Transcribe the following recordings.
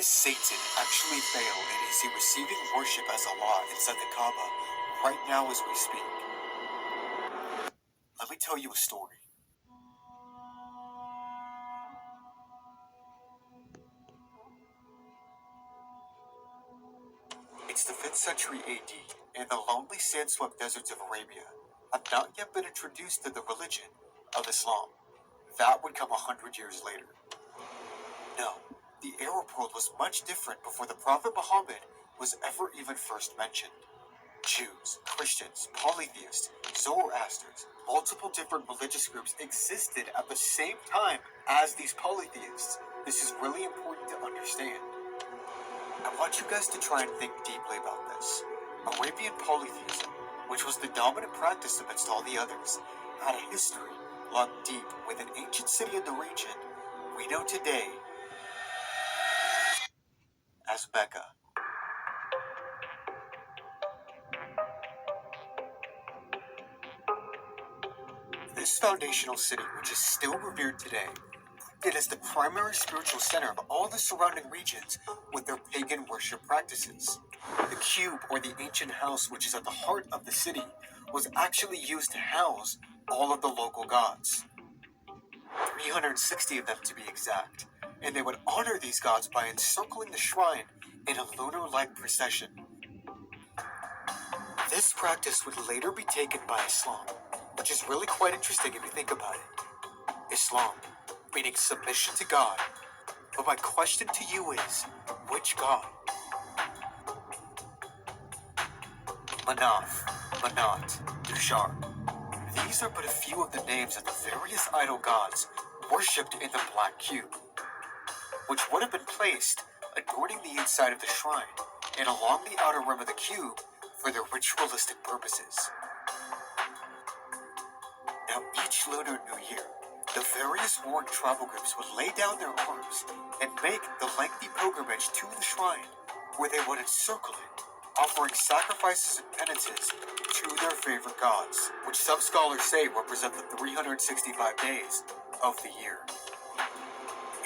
Is Satan actually Baal, and is he receiving worship as Allah inside the Kaaba right now as we speak? Let me tell you a story. It's the 5th century AD, and the lonely sand-swept deserts of Arabia have not yet been introduced to the religion of Islam. That would come 100 years later. No, the Arab world was much different before the Prophet Muhammad was ever even first mentioned. Jews, Christians, polytheists, Zoroastrians, multiple different religious groups existed at the same time as these polytheists. This is really important to understand. I want you guys to try and think deeply about this. Arabian polytheism, which was the dominant practice amidst all the others, had a history locked deep with an ancient city in the region we know today as Mecca. This foundational city, which is still revered today, it is the primary spiritual center of all the surrounding regions with their pagan worship practices. The cube, or the ancient house which is at the heart of the city, was actually used to house all of the local gods. 360 of them to be exact, and they would honor these gods by encircling the shrine in a lunar-like procession. This practice would later be taken by Islam, which is really quite interesting if you think about it. Islam, meaning submission to God. But my question to you is, which God? Manaf, Manat, Dushar. These are but a few of the names of the various idol gods worshipped in the Black Cube, which would have been placed adorning the inside of the shrine and along the outer rim of the cube for their ritualistic purposes. Now, each Lunar New Year, the various warring tribal groups would lay down their arms and make the lengthy pilgrimage to the shrine, where they would encircle it, offering sacrifices and penances to their favorite gods, which some scholars say represent the 365 days of the year.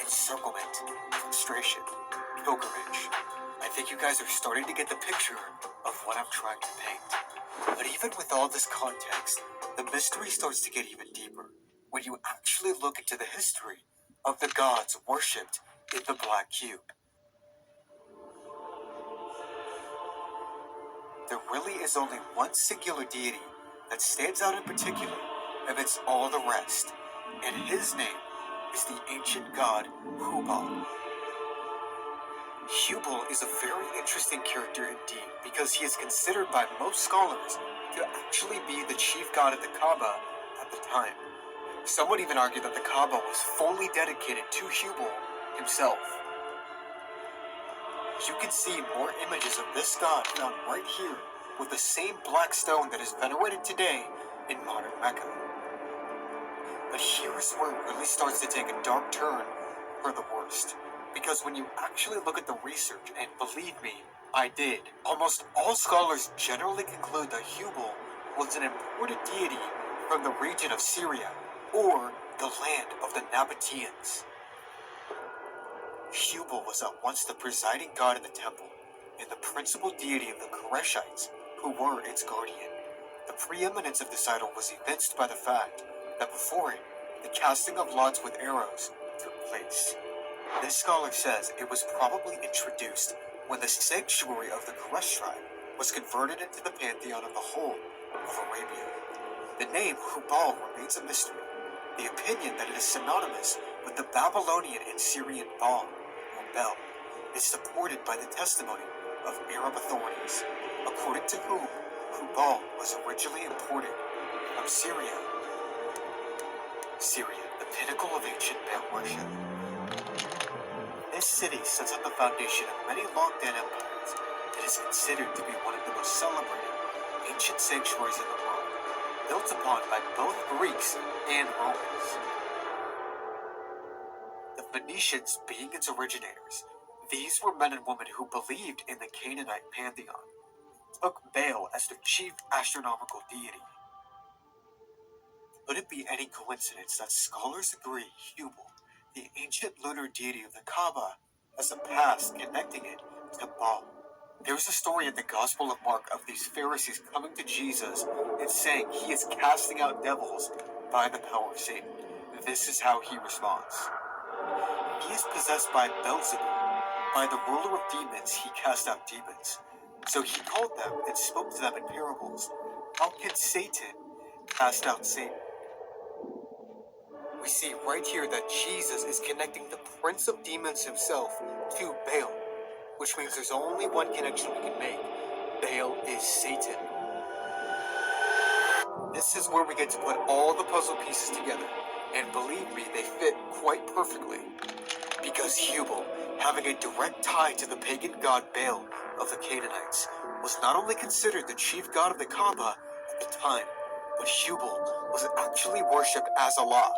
Encirclement, prostration, pilgrimage. I think you guys are starting to get the picture of what I'm trying to paint. But even with all this context, the mystery starts to get even deeper when you actually look into the history of the gods worshipped in the Black Cube. There really is only one singular deity that stands out in particular amidst all the rest, and his name is the ancient god Hubal. Hubal is a very interesting character indeed, because he is considered by most scholars to actually be the chief god of the Kaaba at the time. Some would even argue that the Kaaba was fully dedicated to Hubal himself. You can see more images of this god found right here with the same black stone that is venerated today in modern Mecca. But here's where it really starts to take a dark turn for the worst. Because when you actually look at the research, and believe me, I did, almost all scholars generally conclude that Hubal was an imported deity from the region of Syria, or the land of the Nabateans. Hubal was at once the presiding god in the temple, and the principal deity of the Koreshites, who were its guardian. The preeminence of this idol was evinced by the fact that before it, the casting of lots with arrows took place. This scholar says it was probably introduced when the sanctuary of the Koresh tribe was converted into the pantheon of the whole of Arabia. The name Hubal remains a mystery. The opinion that it is synonymous with the Babylonian and Syrian Baal, or Bel, is supported by the testimony of Arab authorities, according to whom Hubal was originally imported from Syria. Syria, the pinnacle of ancient Baal worship. This city sits on the foundation of many long-dead empires. It is considered to be one of the most celebrated ancient sanctuaries in the world, built upon by both Greeks and Romans. The Phoenicians being its originators, these were men and women who believed in the Canaanite pantheon, took Baal as their chief astronomical deity. Could it be any coincidence that scholars agree Hubal, the ancient lunar deity of the Kaaba, as a past connecting it to Baal. There's a story in the Gospel of Mark of these Pharisees coming to Jesus and saying he is casting out devils by the power of Satan. This is how he responds. He is possessed by Beelzebub. By the ruler of demons, he cast out demons. So he called them and spoke to them in parables. How can Satan cast out Satan? We see right here that Jesus is connecting the prince of demons himself to Baal, which means there's only one connection we can make. Baal is Satan. This is where we get to put all the puzzle pieces together, and believe me, they fit quite perfectly. Because Hubal, having a direct tie to the pagan god Baal of the Canaanites, was not only considered the chief god of the Kaaba at the time, but Hubal was actually worshipped as Allah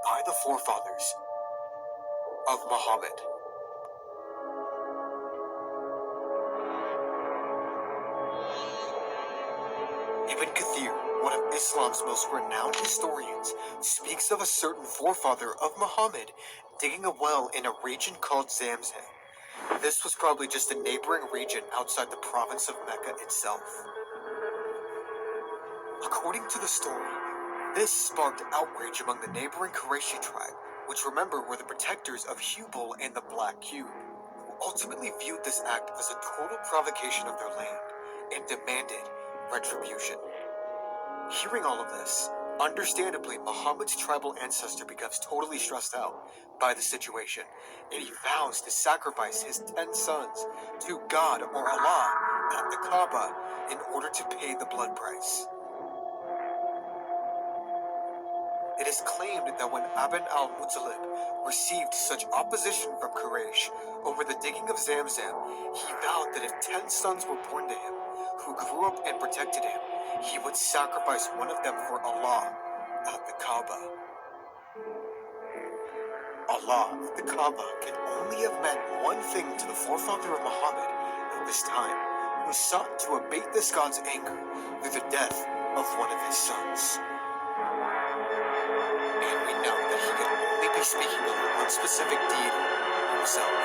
by the forefathers of Muhammad. Ibn Kathir, one of Islam's most renowned historians, speaks of a certain forefather of Muhammad digging a well in a region called Zamzam. This was probably just a neighboring region outside the province of Mecca itself. According to the story, this sparked outrage among the neighboring Qurayshi tribe, which remember were the protectors of Hubal and the Black Cube, who ultimately viewed this act as a total provocation of their land and demanded retribution. Hearing all of this, understandably, Muhammad's tribal ancestor becomes totally stressed out by the situation, and he vows to sacrifice his 10 sons to God or Allah at the Kaaba in order to pay the blood price. It is claimed that when Ibn al-Muttalib received such opposition from Quraysh over the digging of Zamzam, he vowed that if 10 sons were born to him, who grew up and protected him, he would sacrifice one of them for Allah at the Kaaba. Allah at the Kaaba can only have meant one thing to the forefather of Muhammad at this time, who sought to abate this god's anger through the death of one of his sons. And we know that he could only be speaking of one specific deity himself.